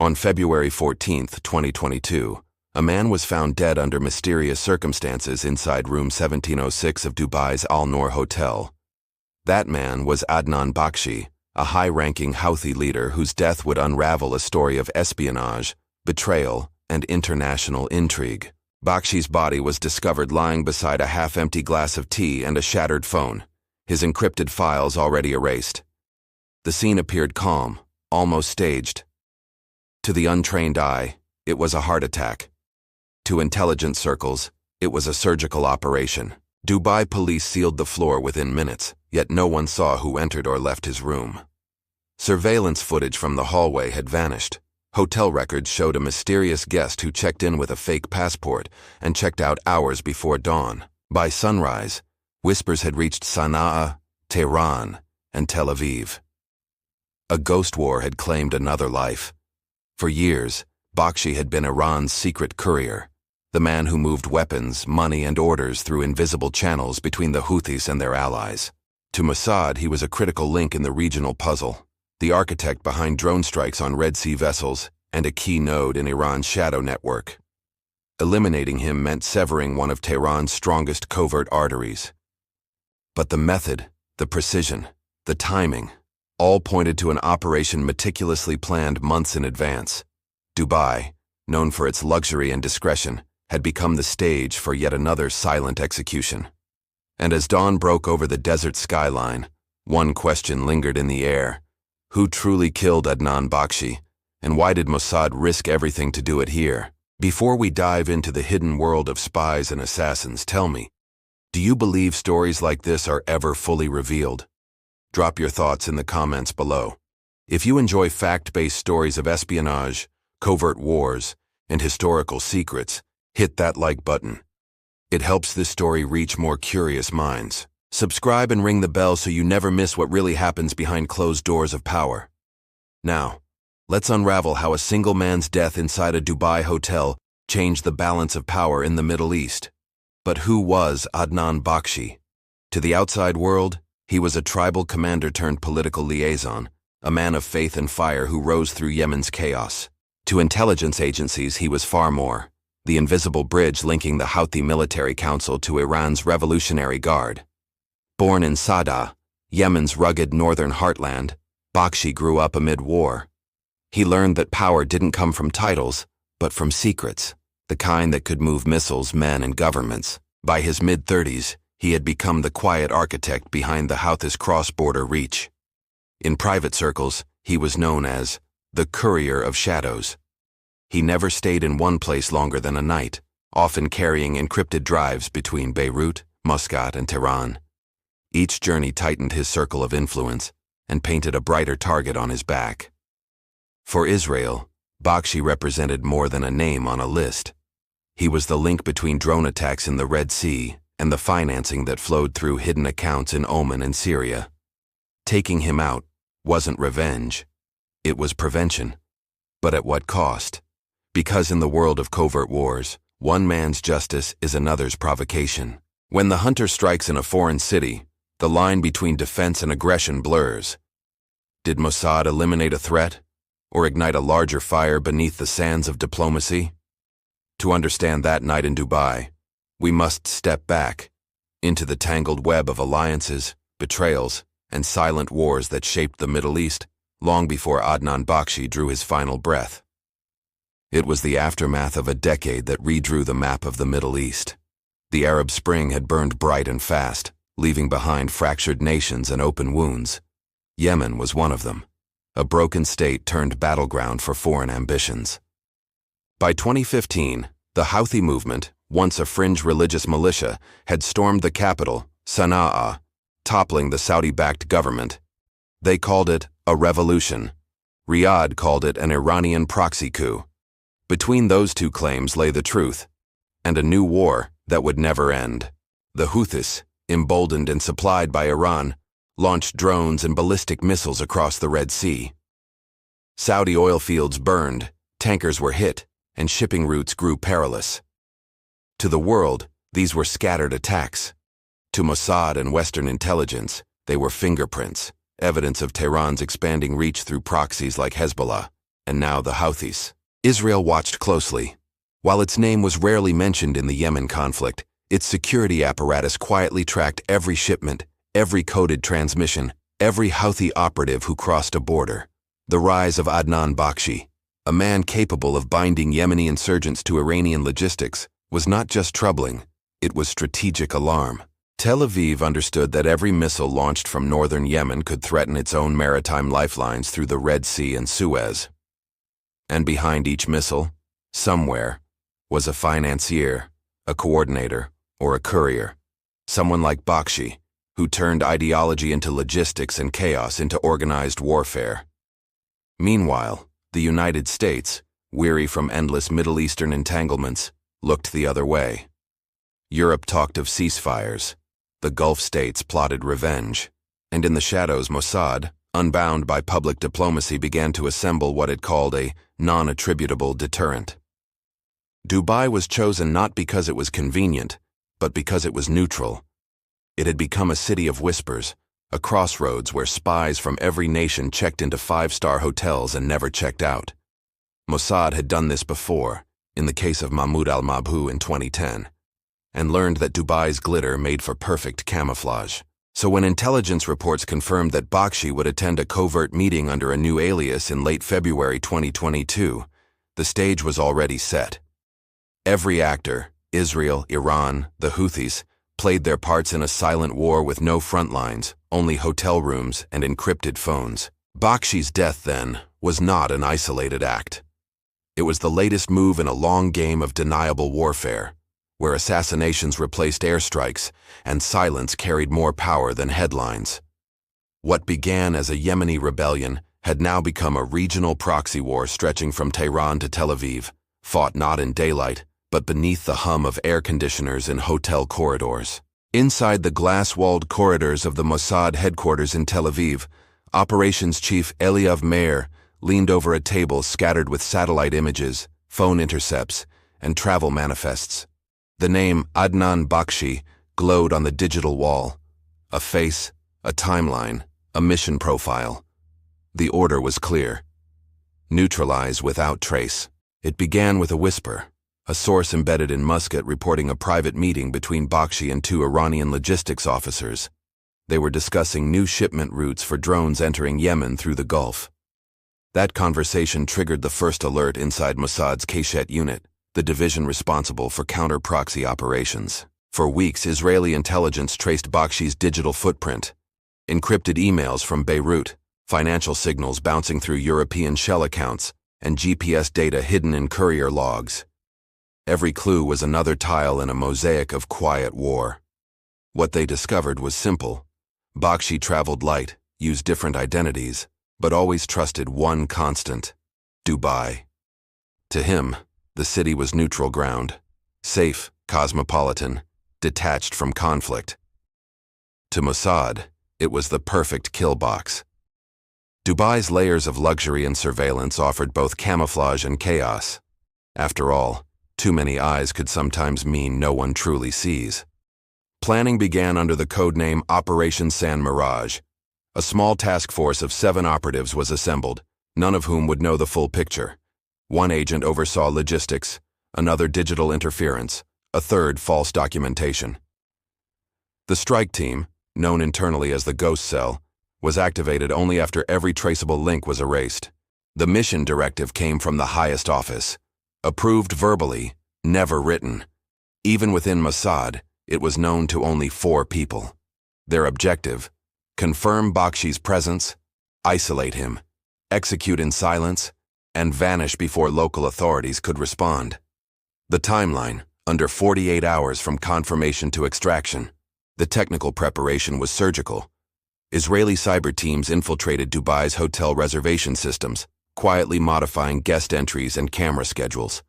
On February 14, 2022, a man was found dead under mysterious circumstances inside room 1706 of Dubai's Noor Hotel. That man was Adnan Bakshi, a high-ranking Houthi leader whose death would unravel a story of espionage, betrayal, and international intrigue. Bakshi's body was discovered lying beside a half-empty glass of tea and a shattered phone, his encrypted files already erased. The scene appeared calm, almost staged. To the untrained eye, it was a heart attack. To intelligence circles, it was a surgical operation. Dubai police sealed the floor within minutes, yet no one saw who entered or left his room. Surveillance footage from the hallway had vanished. Hotel records showed a mysterious guest who checked in with a fake passport and checked out hours before dawn. By sunrise, whispers had reached Sana'a, Tehran, and Tel Aviv. A ghost war had claimed another life. For years, Bakshi had been Iran's secret courier, the man who moved weapons, money, and orders through invisible channels between the Houthis and their allies. To Mossad, he was a critical link in the regional puzzle, the architect behind drone strikes on Red Sea vessels, and a key node in Iran's shadow network. Eliminating him meant severing one of Tehran's strongest covert arteries. But the method, the precision, the timing, all pointed to an operation meticulously planned months in advance. Dubai, known for its luxury and discretion, had become the stage for yet another silent execution. And as dawn broke over the desert skyline, one question lingered in the air. Who truly killed Adnan Bakshi, and why did Mossad risk everything to do it here? Before we dive into the hidden world of spies and assassins, tell me, do you believe stories like this are ever fully revealed? Drop your thoughts in the comments below. If you enjoy fact-based stories of espionage, covert wars, and historical secrets, hit that like button. It helps this story reach more curious minds. Subscribe and ring the bell so you never miss what really happens behind closed doors of power. Now, let's unravel how a single man's death inside a Dubai hotel changed the balance of power in the Middle East. But who was Adnan Bakshi? To the outside world, he was a tribal commander turned political liaison, a man of faith and fire who rose through Yemen's chaos. To intelligence agencies, he was far more, the invisible bridge linking the Houthi military council to Iran's Revolutionary Guard. Born in Sada, Yemen's rugged northern heartland, Bakshi grew up amid war. He learned that power didn't come from titles, but from secrets, the kind that could move missiles, men, and governments. By his mid-30s, he had become the quiet architect behind the Houthis' cross-border reach. In private circles, he was known as the Courier of Shadows. He never stayed in one place longer than a night, often carrying encrypted drives between Beirut, Muscat, and Tehran. Each journey tightened his circle of influence and painted a brighter target on his back. For Israel, Bakshi represented more than a name on a list. He was the link between drone attacks in the Red Sea and the financing that flowed through hidden accounts in Oman and Syria. Taking him out wasn't revenge, it was prevention. But at what cost? Because in the world of covert wars, one man's justice is another's provocation. When the hunter strikes in a foreign city, the line between defense and aggression blurs. Did Mossad eliminate a threat, or ignite a larger fire beneath the sands of diplomacy? To understand that night in Dubai, we must step back into the tangled web of alliances, betrayals, and silent wars that shaped the Middle East long before Adnan Bakshi drew his final breath. It was the aftermath of a decade that redrew the map of the Middle East. The Arab Spring had burned bright and fast, leaving behind fractured nations and open wounds. Yemen was one of them, a broken state turned battleground for foreign ambitions. By 2015, the Houthi movement, once a fringe religious militia, had stormed the capital, Sana'a, toppling the Saudi-backed government. They called it a revolution. Riyadh called it an Iranian proxy coup. Between those two claims lay the truth, and a new war that would never end. The Houthis, emboldened and supplied by Iran, launched drones and ballistic missiles across the Red Sea. Saudi oil fields burned, tankers were hit, and shipping routes grew perilous. To the world, these were scattered attacks. To Mossad and Western intelligence, they were fingerprints, evidence of Tehran's expanding reach through proxies like Hezbollah. and now the Houthis. Israel watched closely. While its name was rarely mentioned in the Yemen conflict, its security apparatus quietly tracked every shipment, every coded transmission, every Houthi operative who crossed a border. The rise of Adnan Bakshi, a man capable of binding Yemeni insurgents to Iranian logistics, was not just troubling, it was strategic alarm. Tel Aviv understood that every missile launched from northern Yemen could threaten its own maritime lifelines through the Red Sea and Suez. And behind each missile, somewhere, was a financier, a coordinator, or a courier. Someone like Bakshi, who turned ideology into logistics and chaos into organized warfare. Meanwhile, the United States, weary from endless Middle Eastern entanglements, looked the other way. Europe talked of ceasefires. The Gulf states plotted revenge. And in the shadows, Mossad, unbound by public diplomacy, began to assemble what it called a non-attributable deterrent. Dubai was chosen not because it was convenient, but because it was neutral. It had become a city of whispers, a crossroads where spies from every nation checked into five-star hotels and never checked out. Mossad had done this before, in the case of Mahmoud al-Mabhouh in 2010, and learned that Dubai's glitter made for perfect camouflage. So when intelligence reports confirmed that Bakshi would attend a covert meeting under a new alias in late February 2022, the stage was already set. Every actor, Israel, Iran, the Houthis, played their parts in a silent war with no front lines, only hotel rooms and encrypted phones. Bakshi's death, then, was not an isolated act. It was the latest move in a long game of deniable warfare, where assassinations replaced airstrikes and silence carried more power than headlines. What began as a Yemeni rebellion had now become a regional proxy war stretching from Tehran to Tel Aviv, fought not in daylight, but beneath the hum of air conditioners in hotel corridors. Inside the glass-walled corridors of the Mossad headquarters in Tel Aviv, Operations Chief Eliav Meir leaned over a table scattered with satellite images, phone intercepts, and travel manifests. The name Adnan Bakshi glowed on the digital wall. A face, a timeline, a mission profile. The order was clear. Neutralize without trace. It began with a whisper, a source embedded in Muscat reporting a private meeting between Bakshi and two Iranian logistics officers. They were discussing new shipment routes for drones entering Yemen through the Gulf. That conversation triggered the first alert inside Mossad's Keshet unit, the division responsible for counter-proxy operations. For weeks, Israeli intelligence traced Bakshi's digital footprint. Encrypted emails from Beirut, financial signals bouncing through European shell accounts, and GPS data hidden in courier logs. Every clue was another tile in a mosaic of quiet war. What they discovered was simple. Bakshi traveled light, used different identities, but always trusted one constant: Dubai. To him, the city was neutral ground, safe, cosmopolitan, detached from conflict. To Mossad, it was the perfect kill box. Dubai's layers of luxury and surveillance offered both camouflage and chaos. After all, too many eyes could sometimes mean no one truly sees. Planning began under the codename Operation Sand Mirage. A small task force of 7 operatives was assembled, none of whom would know the full picture. One agent oversaw logistics, another digital interference, a third false documentation. The strike team, known internally as the Ghost Cell, was activated only after every traceable link was erased. The mission directive came from the highest office, approved verbally, never written. Even within Mossad, it was known to only 4 people. Their objective: confirm Bakshi's presence, isolate him, execute in silence, and vanish before local authorities could respond. The timeline, under 48 hours from confirmation to extraction. The technical preparation was surgical. Israeli cyber teams infiltrated Dubai's hotel reservation systems, quietly modifying guest entries and camera schedules.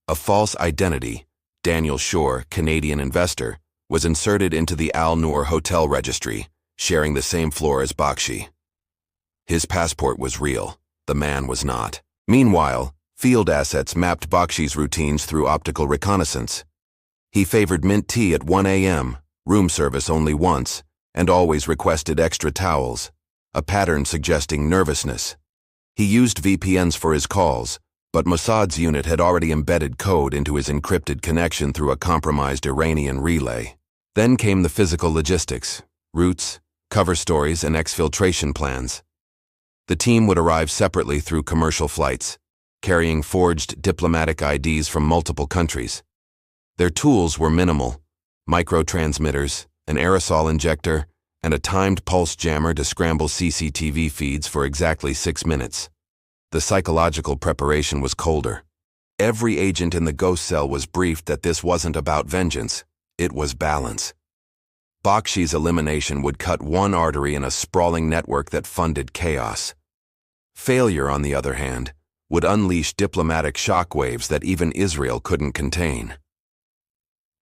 A false identity, Daniel Shore, Canadian investor, was inserted into the Noor Hotel registry, sharing the same floor as Bakshi. His passport was real, the man was not. Meanwhile, field assets mapped Bakshi's routines through optical reconnaissance. He favored mint tea at 1 a.m., room service only once, and always requested extra towels, a pattern suggesting nervousness. He used VPNs for his calls, but Mossad's unit had already embedded code into his encrypted connection through a compromised Iranian relay. Then came the physical logistics, routes, cover stories, and exfiltration plans. The team would arrive separately through commercial flights, carrying forged diplomatic IDs from multiple countries. Their tools were minimal: microtransmitters, an aerosol injector, and a timed pulse jammer to scramble CCTV feeds for exactly 6 minutes. The psychological preparation was colder. Every agent in the ghost cell was briefed that this wasn't about vengeance, it was balance. Bakshi's elimination would cut one artery in a sprawling network that funded chaos. Failure, on the other hand, would unleash diplomatic shockwaves that even Israel couldn't contain.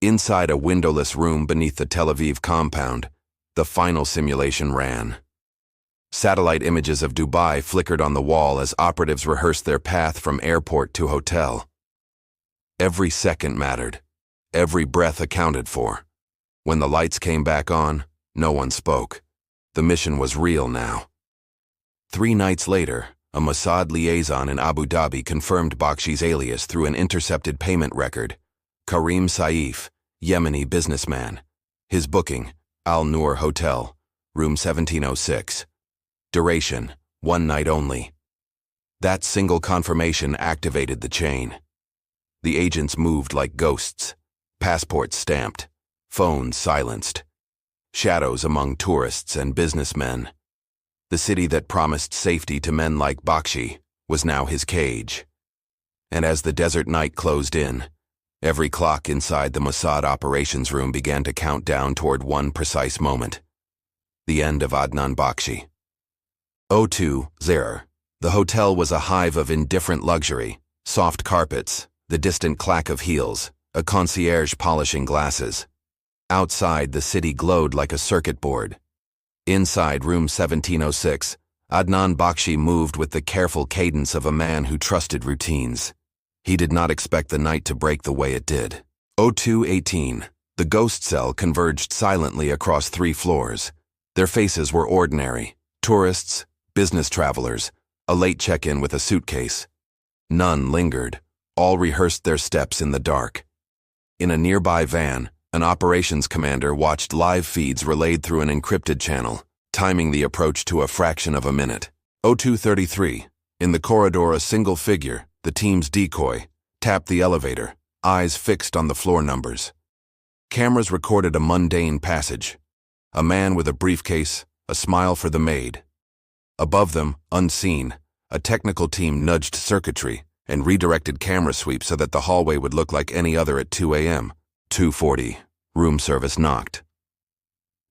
Inside a windowless room beneath the Tel Aviv compound, the final simulation ran. Satellite images of Dubai flickered on the wall as operatives rehearsed their path from airport to hotel. Every second mattered. Every breath accounted for. When the lights came back on, no one spoke. The mission was real now. 3 nights later, a Mossad liaison in Abu Dhabi confirmed Bakshi's alias through an intercepted payment record. Karim Saif, Yemeni businessman. His booking, Noor Hotel, room 1706. Duration, 1 night only. That single confirmation activated the chain. The agents moved like ghosts, passports stamped, phones silenced. Shadows among tourists and businessmen. The city that promised safety to men like Bakshi was now his cage. And as the desert night closed in, every clock inside the Mossad operations room began to count down toward one precise moment: the end of Adnan Bakshi. 02:00. The hotel was a hive of indifferent luxury: soft carpets, the distant clack of heels, a concierge polishing glasses. Outside, the city glowed like a circuit board. Inside room 1706, Adnan Bakshi moved with the careful cadence of a man who trusted routines. He did not expect the night to break the way it did. 02:18. The ghost cell converged silently across 3 floors. Their faces were ordinary: tourists, business travelers, a late check-in with a suitcase. None lingered. All rehearsed their steps in the dark. In a nearby van, an operations commander watched live feeds relayed through an encrypted channel, timing the approach to a fraction of a minute. 02:33. In the corridor, a single figure, the team's decoy, tapped the elevator, eyes fixed on the floor numbers. Cameras recorded a mundane passage: a man with a briefcase, a smile for the maid. Above them, unseen, a technical team nudged circuitry and redirected camera sweep so that the hallway would look like any other at 2 a.m. 2:40. Room service knocked.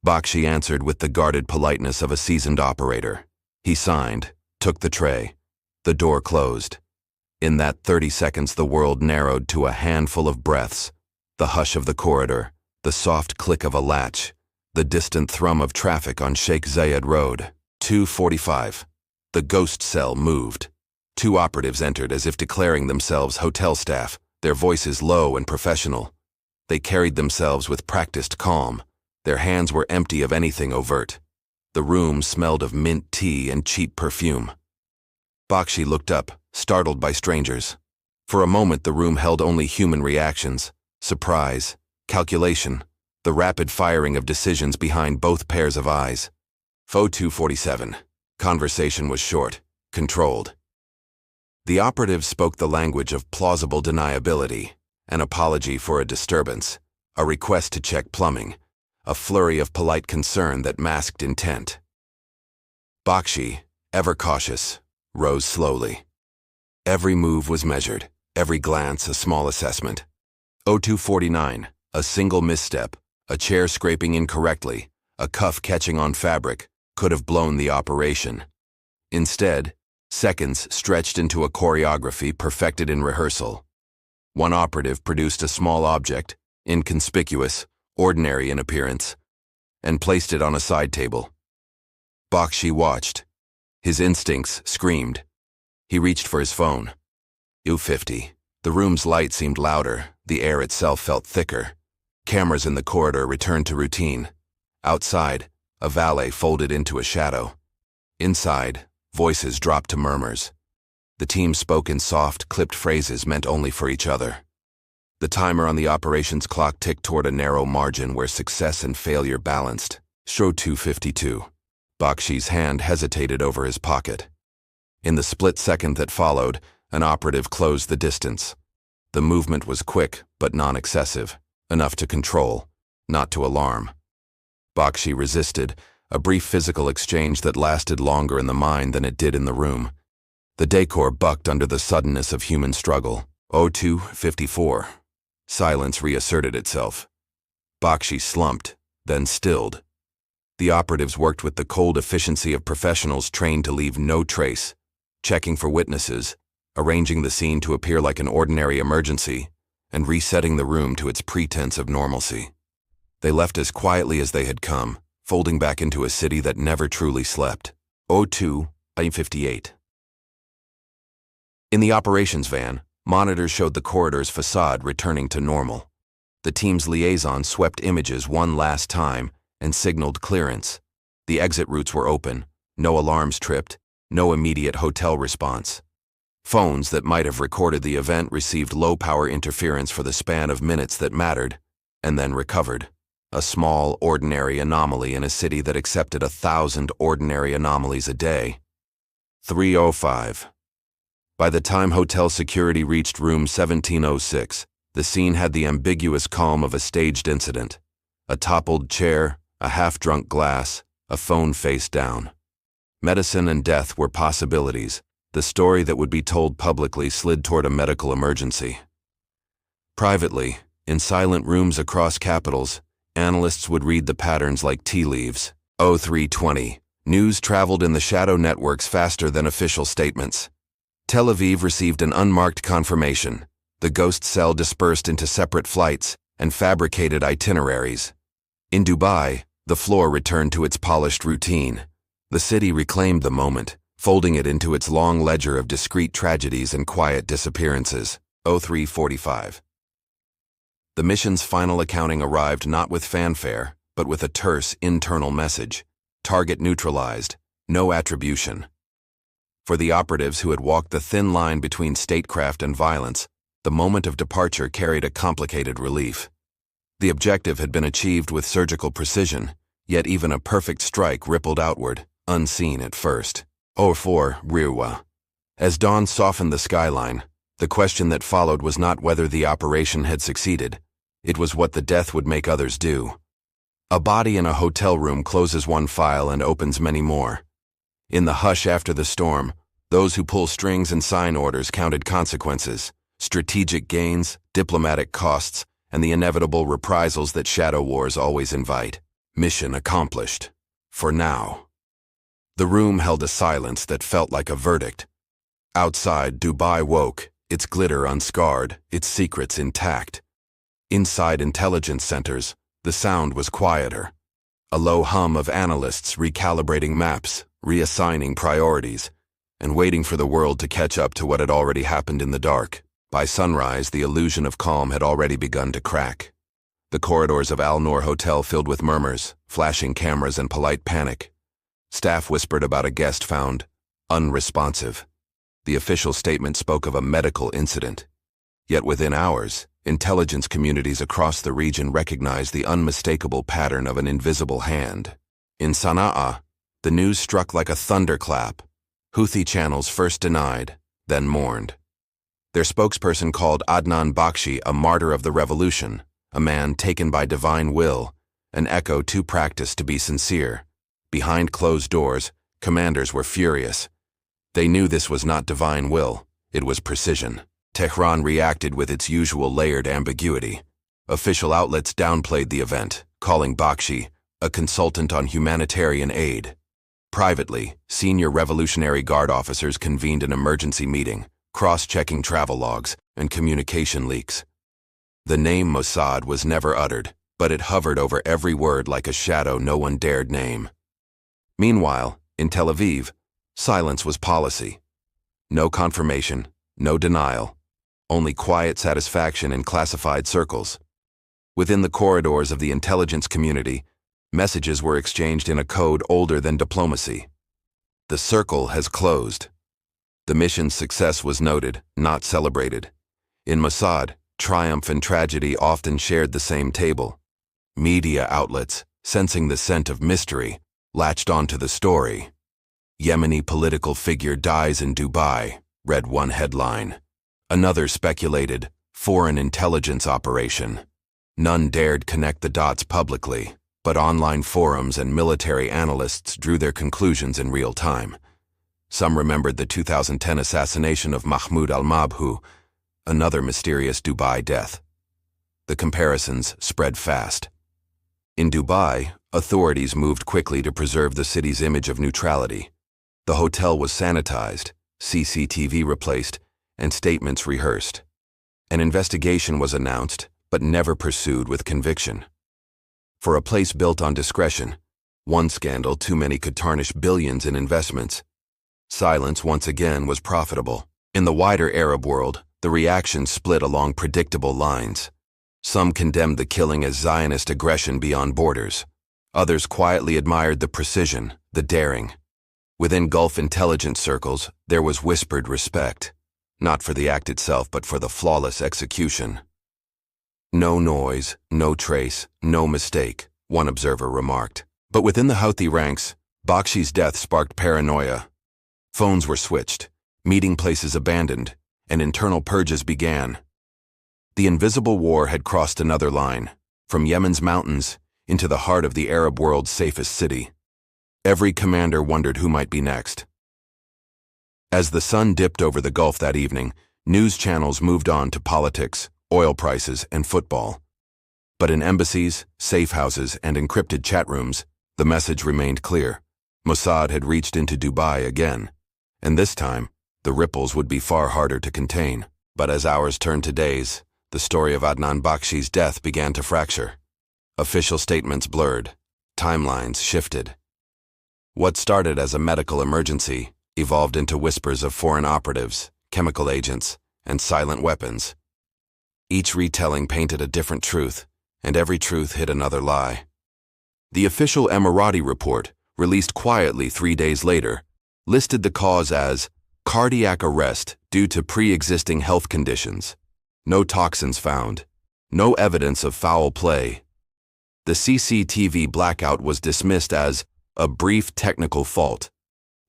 Bakshi answered with the guarded politeness of a seasoned operator. He signed, took the tray. The door closed. In that 30 seconds, the world narrowed to a handful of breaths: the hush of the corridor, the soft click of a latch, the distant thrum of traffic on Sheikh Zayed Road. 2:45. The ghost cell moved. 2 operatives entered as if declaring themselves hotel staff, their voices low and professional. They carried themselves with practiced calm. Their hands were empty of anything overt. The room smelled of mint tea and cheap perfume. Bakshi looked up, startled by strangers. For a moment, the room held only human reactions: surprise, calculation, the rapid firing of decisions behind both pairs of eyes. 02:47. Conversation was short, controlled. The operative spoke the language of plausible deniability: an apology for a disturbance, a request to check plumbing, a flurry of polite concern that masked intent. Bakshi, ever cautious, rose slowly. Every move was measured, every glance a small assessment. 02:49. A single misstep, a chair scraping incorrectly, a cuff catching on fabric, could have blown the operation. Instead, seconds stretched into a choreography perfected in rehearsal. One operative produced a small object, inconspicuous, ordinary in appearance, and placed it on a side table. Bakshi watched. His instincts screamed. He reached for his phone. U50. The room's light seemed louder, the air itself felt thicker. Cameras in the corridor returned to routine. Outside, a valet folded into a shadow. Inside, Voices dropped to murmurs. The team spoke in soft, clipped phrases meant only for each other. The timer on the operations clock ticked toward a narrow margin where success and failure balanced. Show 2:52. Bakshi's hand hesitated over his pocket. In the split second that followed, an operative closed the distance. The movement was quick, but non-excessive, enough to control, not to alarm. Bakshi resisted, a brief physical exchange that lasted longer in the mind than it did in the room. The decor bucked under the suddenness of human struggle. 02:54. Silence reasserted itself. Bakshi slumped, then stilled. The operatives worked with the cold efficiency of professionals trained to leave no trace, checking for witnesses, arranging the scene to appear like an ordinary emergency, and resetting the room to its pretense of normalcy. They left as quietly as they had come, folding back into a city that never truly slept. 02:58. In the operations van, monitors showed the corridor's facade returning to normal. The team's liaison swept images one last time and signaled clearance. The exit routes were open, no alarms tripped, no immediate hotel response. Phones that might have recorded the event received low-power interference for the span of minutes that mattered, and then recovered. A small, ordinary anomaly in a city that accepted 1,000 ordinary anomalies a day. 3:05. By the time hotel security reached room 1706, the scene had the ambiguous calm of a staged incident. A toppled chair, a half-drunk glass, a phone face down. Medicine and death were possibilities. The story that would be told publicly slid toward a medical emergency. Privately, in silent rooms across capitals, analysts would read the patterns like tea leaves. 03:20. News traveled in the shadow networks faster than official statements. Tel Aviv received an unmarked confirmation. The ghost cell dispersed into separate flights and fabricated itineraries. In Dubai, the floor returned to its polished routine. The city reclaimed the moment, folding it into its long ledger of discrete tragedies and quiet disappearances. 03:45. The mission's final accounting arrived not with fanfare, but with a terse internal message. Target neutralized, no attribution. For the operatives who had walked the thin line between statecraft and violence, the moment of departure carried a complicated relief. The objective had been achieved with surgical precision, yet even a perfect strike rippled outward, unseen at first. 04 Riwa. As dawn softened the skyline, the question that followed was not whether the operation had succeeded. It was what the death would make others do. A body in a hotel room closes one file and opens many more. In the hush after the storm, those who pull strings and sign orders counted consequences, strategic gains, diplomatic costs, and the inevitable reprisals that shadow wars always invite. Mission accomplished. For now. The room held a silence that felt like a verdict. Outside, Dubai woke, its glitter unscarred, its secrets intact. Inside intelligence centers, the sound was quieter. A low hum of analysts recalibrating maps, reassigning priorities, and waiting for the world to catch up to what had already happened in the dark. By sunrise, the illusion of calm had already begun to crack. The corridors of Noor Hotel filled with murmurs, flashing cameras, and polite panic. Staff whispered about a guest found unresponsive. The official statement spoke of a medical incident. Yet within hours, intelligence communities across the region recognized the unmistakable pattern of an invisible hand. In Sana'a, the news struck like a thunderclap. Houthi channels first denied, then mourned. Their spokesperson called Adnan Bakshi a martyr of the revolution, a man taken by divine will, an echo too practiced to be sincere. Behind closed doors, commanders were furious. They knew this was not divine will, it was precision. Tehran reacted with its usual layered ambiguity. Official outlets downplayed the event, calling Bakshi a consultant on humanitarian aid. Privately, senior Revolutionary Guard officers convened an emergency meeting, cross-checking travel logs and communication leaks. The name Mossad was never uttered, but it hovered over every word like a shadow no one dared name. Meanwhile, in Tel Aviv, silence was policy. No confirmation, no denial, only quiet satisfaction in classified circles. Within the corridors of the intelligence community, messages were exchanged in a code older than diplomacy. The circle has closed. The mission's success was noted, not celebrated. In Mossad, triumph and tragedy often shared the same table. Media outlets, sensing the scent of mystery, latched onto the story. Yemeni political figure dies in Dubai, read one headline. Another speculated, foreign intelligence operation. None dared connect the dots publicly, but online forums and military analysts drew their conclusions in real time. Some remembered the 2010 assassination of Mahmoud al-Mabhouh, another mysterious Dubai death. The comparisons spread fast. In Dubai, authorities moved quickly to preserve the city's image of neutrality. The hotel was sanitized, CCTV replaced, and statements rehearsed. An investigation was announced, but never pursued with conviction. For a place built on discretion, one scandal too many could tarnish billions in investments. Silence once again was profitable. In the wider Arab world, the reaction split along predictable lines. Some condemned the killing as Zionist aggression beyond borders. Others quietly admired the precision, the daring. Within Gulf intelligence circles, there was whispered respect, not for the act itself but for the flawless execution. No noise, no trace, no mistake, one observer remarked. But within the Houthi ranks, Bakshi's death sparked paranoia. Phones were switched, meeting places abandoned, and internal purges began. The invisible war had crossed another line, from Yemen's mountains into the heart of the Arab world's safest city. Every commander wondered who might be next. As the sun dipped over the Gulf that evening, news channels moved on to politics, oil prices, and football. But in embassies, safe houses, and encrypted chat rooms, the message remained clear. Mossad had reached into Dubai again, and this time, the ripples would be far harder to contain. But as hours turned to days, the story of Adnan Bakshi's death began to fracture. Official statements blurred, timelines shifted. What started as a medical emergency evolved into whispers of foreign operatives, chemical agents, and silent weapons. Each retelling painted a different truth, and every truth hid another lie. The official Emirati report, released quietly 3 days later, listed the cause as cardiac arrest due to pre-existing health conditions. No toxins found. No evidence of foul play. The CCTV blackout was dismissed as a brief technical fault.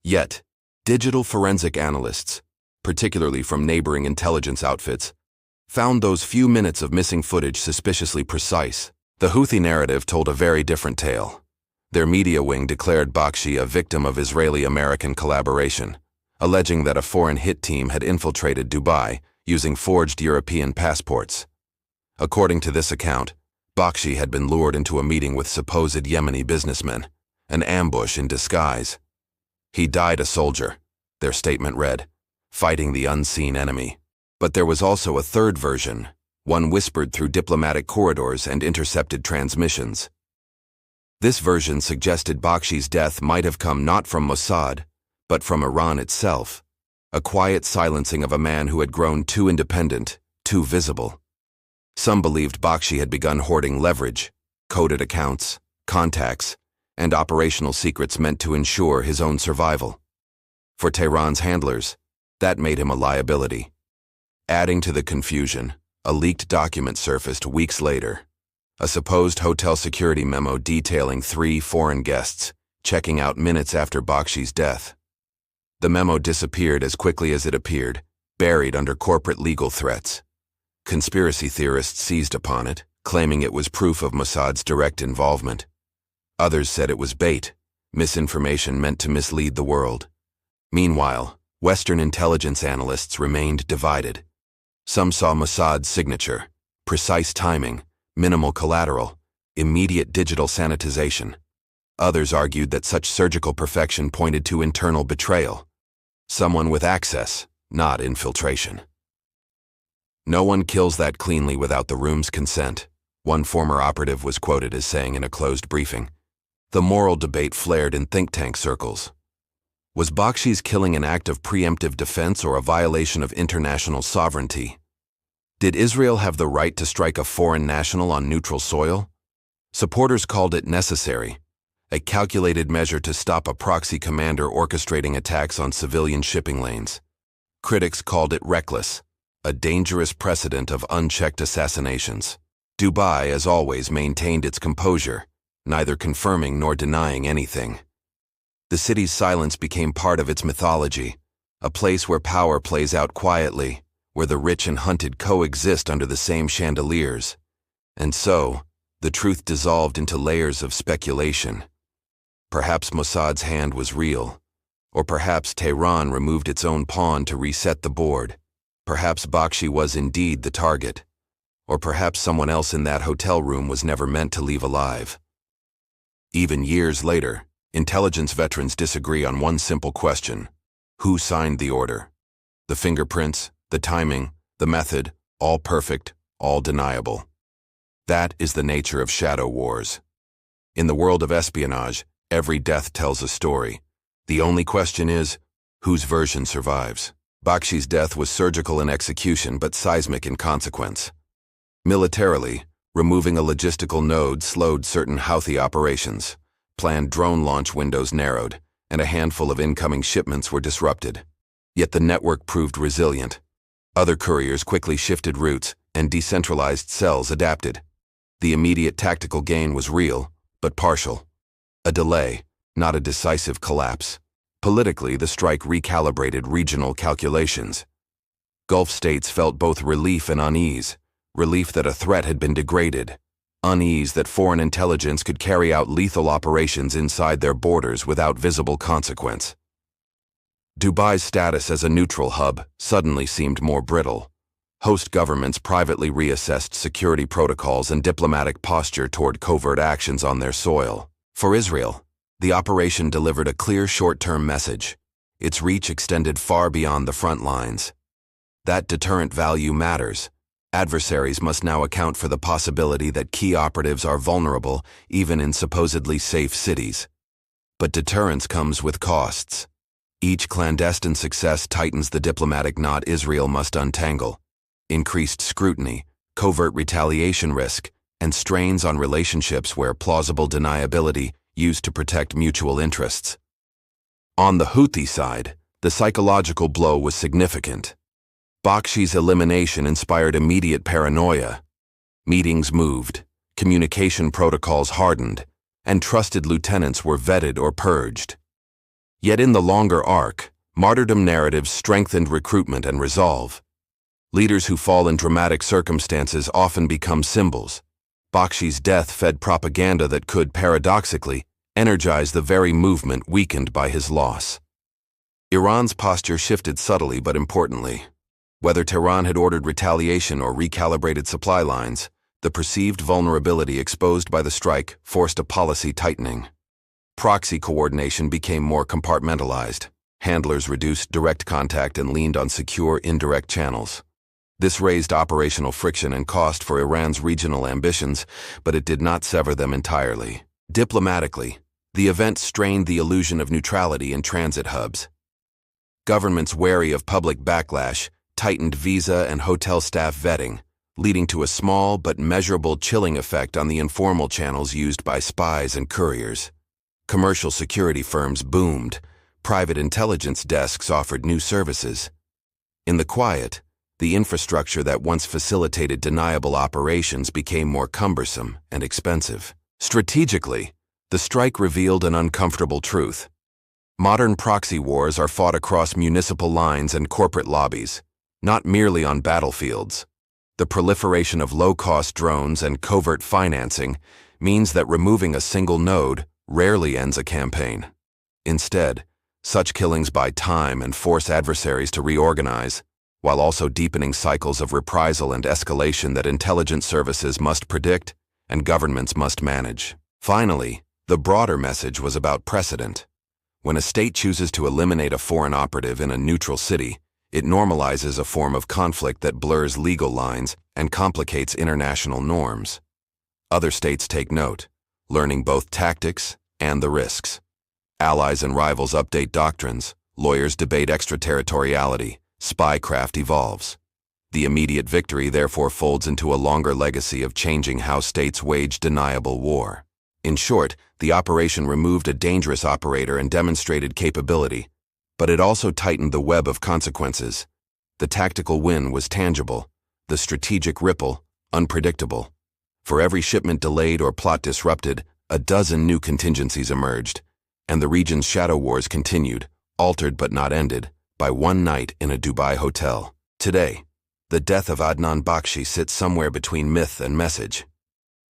Yet, digital forensic analysts, particularly from neighboring intelligence outfits, found those few minutes of missing footage suspiciously precise. The Houthi narrative told a very different tale. Their media wing declared Bakshi a victim of Israeli-American collaboration, alleging that a foreign hit team had infiltrated Dubai using forged European passports. According to this account, Bakshi had been lured into a meeting with supposed Yemeni businessmen, an ambush in disguise. He died a soldier, their statement read, fighting the unseen enemy. But there was also a third version, one whispered through diplomatic corridors and intercepted transmissions. This version suggested Bakshi's death might have come not from Mossad, but from Iran itself, a quiet silencing of a man who had grown too independent, too visible. Some believed Bakshi had begun hoarding leverage, coded accounts, contacts, and operational secrets meant to ensure his own survival. For Tehran's handlers, that made him a liability. Adding to the confusion, a leaked document surfaced weeks later. A supposed hotel security memo detailing 3 foreign guests checking out minutes after Bakshi's death. The memo disappeared as quickly as it appeared, buried under corporate legal threats. Conspiracy theorists seized upon it, claiming it was proof of Mossad's direct involvement. Others said it was bait, misinformation meant to mislead the world. Meanwhile, Western intelligence analysts remained divided. Some saw Mossad's signature, precise timing, minimal collateral, immediate digital sanitization. Others argued that such surgical perfection pointed to internal betrayal. Someone with access, not infiltration. No one kills that cleanly without the room's consent, one former operative was quoted as saying in a closed briefing. The moral debate flared in think tank circles. Was Bakshi's killing an act of preemptive defense or a violation of international sovereignty? Did Israel have the right to strike a foreign national on neutral soil? Supporters called it necessary, a calculated measure to stop a proxy commander orchestrating attacks on civilian shipping lanes. Critics called it reckless, a dangerous precedent of unchecked assassinations. Dubai, as always, maintained its composure, neither confirming nor denying anything. The city's silence became part of its mythology, a place where power plays out quietly, where the rich and hunted coexist under the same chandeliers. And so, the truth dissolved into layers of speculation. Perhaps Mossad's hand was real, or perhaps Tehran removed its own pawn to reset the board. Perhaps Bakshi was indeed the target, or perhaps someone else in that hotel room was never meant to leave alive. Even years later, intelligence veterans disagree on one simple question: who signed the order? The fingerprints, the timing, the method, all perfect, all deniable. That is the nature of shadow wars. In the world of espionage, every death tells a story. The only question is, whose version survives? Bakshi's death was surgical in execution but seismic in consequence. Militarily, removing a logistical node slowed certain Houthi operations. Planned drone launch windows narrowed, and a handful of incoming shipments were disrupted. Yet the network proved resilient. Other couriers quickly shifted routes, and decentralized cells adapted. The immediate tactical gain was real, but partial. A delay, not a decisive collapse. Politically, the strike recalibrated regional calculations. Gulf states felt both relief and unease. Relief that a threat had been degraded. Unease that foreign intelligence could carry out lethal operations inside their borders without visible consequence. Dubai's status as a neutral hub suddenly seemed more brittle. Host governments privately reassessed security protocols and diplomatic posture toward covert actions on their soil. For Israel, the operation delivered a clear short-term message. Its reach extended far beyond the front lines. That deterrent value matters. Adversaries must now account for the possibility that key operatives are vulnerable, even in supposedly safe cities. But deterrence comes with costs. Each clandestine success tightens the diplomatic knot Israel must untangle. Increased scrutiny, covert retaliation risk, and strains on relationships where plausible deniability used to protect mutual interests. On the Houthi side, the psychological blow was significant. Bakshi's elimination inspired immediate paranoia. Meetings moved, communication protocols hardened, and trusted lieutenants were vetted or purged. Yet in the longer arc, martyrdom narratives strengthened recruitment and resolve. Leaders who fall in dramatic circumstances often become symbols. Bakshi's death fed propaganda that could, paradoxically, energize the very movement weakened by his loss. Iran's posture shifted subtly but importantly. Whether Tehran had ordered retaliation or recalibrated supply lines, the perceived vulnerability exposed by the strike forced a policy tightening. Proxy coordination became more compartmentalized. Handlers reduced direct contact and leaned on secure indirect channels. This raised operational friction and cost for Iran's regional ambitions, but it did not sever them entirely. Diplomatically, the event strained the illusion of neutrality in transit hubs. Governments wary of public backlash tightened visa and hotel staff vetting, leading to a small but measurable chilling effect on the informal channels used by spies and couriers. Commercial security firms boomed. Private intelligence desks offered new services. In the quiet, the infrastructure that once facilitated deniable operations became more cumbersome and expensive. Strategically, the strike revealed an uncomfortable truth. Modern proxy wars are fought across municipal lines and corporate lobbies, not merely on battlefields. The proliferation of low-cost drones and covert financing means that removing a single node rarely ends a campaign. Instead, such killings buy time and force adversaries to reorganize, while also deepening cycles of reprisal and escalation that intelligence services must predict and governments must manage. Finally, the broader message was about precedent. When a state chooses to eliminate a foreign operative in a neutral city, it normalizes a form of conflict that blurs legal lines and complicates international norms. Other states take note, learning both tactics and the risks. Allies and rivals update doctrines, lawyers debate extraterritoriality, spycraft evolves. The immediate victory therefore folds into a longer legacy of changing how states wage deniable war. In short, the operation removed a dangerous operator and demonstrated capability, but it also tightened the web of consequences. The tactical win was tangible, the strategic ripple, unpredictable. For every shipment delayed or plot disrupted, a dozen new contingencies emerged, and the region's shadow wars continued, altered but not ended, by one night in a Dubai hotel. Today, the death of Adnan Bakshi sits somewhere between myth and message.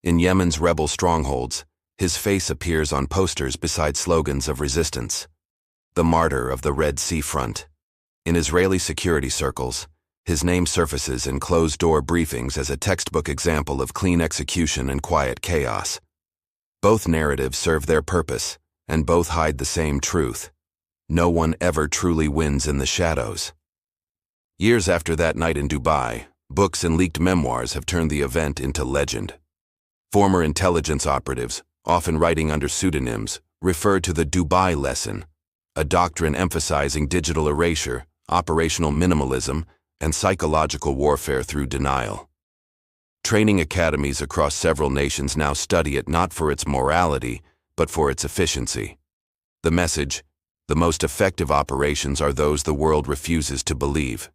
In Yemen's rebel strongholds, his face appears on posters beside slogans of resistance. The martyr of the Red Sea front. In Israeli security circles, his name surfaces in closed-door briefings as a textbook example of clean execution and quiet chaos. Both narratives serve their purpose, and both hide the same truth. No one ever truly wins in the shadows. Years after that night in Dubai, books and leaked memoirs have turned the event into legend. Former intelligence operatives, often writing under pseudonyms, refer to the Dubai lesson, a doctrine emphasizing digital erasure, operational minimalism, and psychological warfare through denial. Training academies across several nations now study it not for its morality, but for its efficiency. The message: the most effective operations are those the world refuses to believe.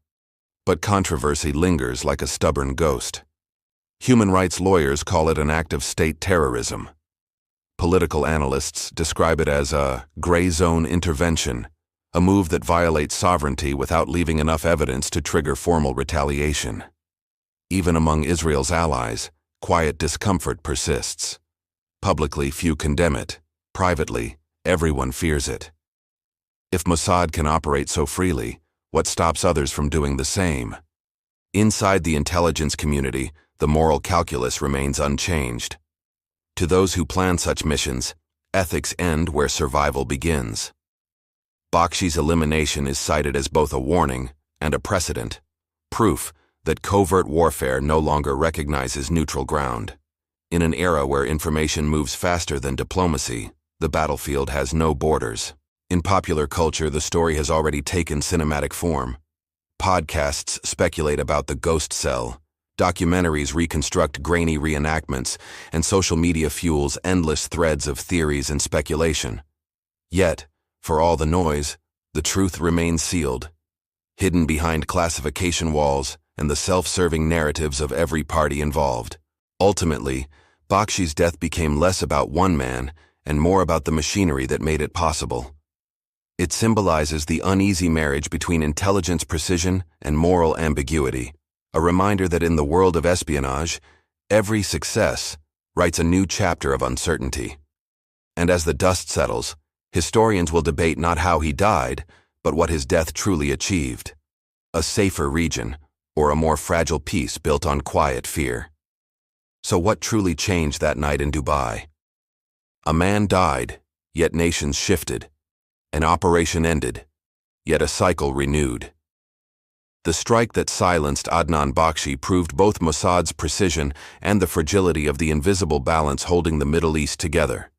But controversy lingers like a stubborn ghost. Human rights lawyers call it an act of state terrorism. Political analysts describe it as a gray zone intervention, a move that violates sovereignty without leaving enough evidence to trigger formal retaliation. Even among Israel's allies, quiet discomfort persists. Publicly, few condemn it. Privately, everyone fears it. If Mossad can operate so freely, what stops others from doing the same? Inside the intelligence community, the moral calculus remains unchanged. To those who plan such missions, ethics end where survival begins. Bakshi's elimination is cited as both a warning and a precedent, proof that covert warfare no longer recognizes neutral ground. In an era where information moves faster than diplomacy, the battlefield has no borders. In popular culture, the story has already taken cinematic form. Podcasts speculate about the ghost cell, documentaries reconstruct grainy reenactments, and social media fuels endless threads of theories and speculation. Yet, for all the noise, the truth remains sealed, hidden behind classification walls and the self-serving narratives of every party involved. Ultimately, Bakshi's death became less about one man and more about the machinery that made it possible. It symbolizes the uneasy marriage between intelligence precision and moral ambiguity, a reminder that in the world of espionage, every success writes a new chapter of uncertainty. And as the dust settles, historians will debate not how he died, but what his death truly achieved. A safer region, or a more fragile peace built on quiet fear. So what truly changed that night in Dubai? A man died, yet nations shifted. An operation ended, yet a cycle renewed. The strike that silenced Adnan Bakshi proved both Mossad's precision and the fragility of the invisible balance holding the Middle East together.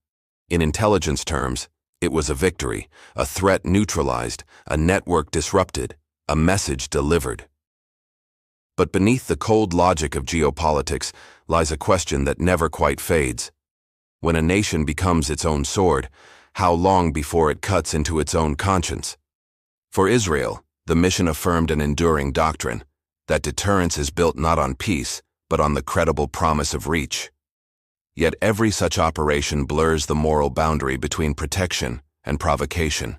In intelligence terms, it was a victory, a threat neutralized, a network disrupted, a message delivered. But beneath the cold logic of geopolitics lies a question that never quite fades. When a nation becomes its own sword, how long before it cuts into its own conscience? For Israel, the mission affirmed an enduring doctrine, that deterrence is built not on peace, but on the credible promise of reach. Yet every such operation blurs the moral boundary between protection and provocation.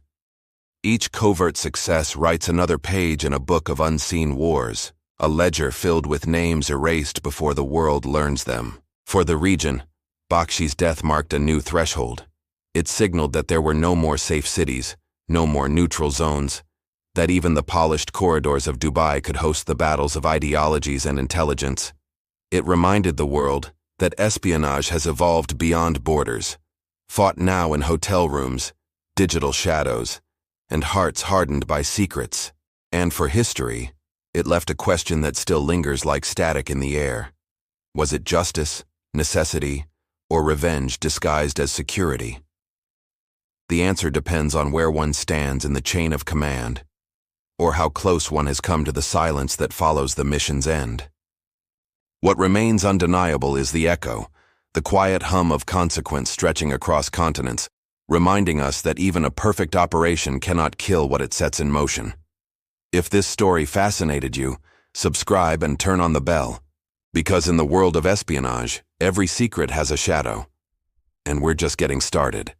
Each covert success writes another page in a book of unseen wars, a ledger filled with names erased before the world learns them. For the region, Bakshi's death marked a new threshold. It signaled that there were no more safe cities, no more neutral zones, that even the polished corridors of Dubai could host the battles of ideologies and intelligence. It reminded the world that espionage has evolved beyond borders, fought now in hotel rooms, digital shadows, and hearts hardened by secrets. And for history, it left a question that still lingers like static in the air. Was it justice, necessity, or revenge disguised as security? The answer depends on where one stands in the chain of command, or how close one has come to the silence that follows the mission's end. What remains undeniable is the echo, the quiet hum of consequence stretching across continents, reminding us that even a perfect operation cannot kill what it sets in motion. If this story fascinated you, subscribe and turn on the bell, because in the world of espionage, every secret has a shadow. And we're just getting started.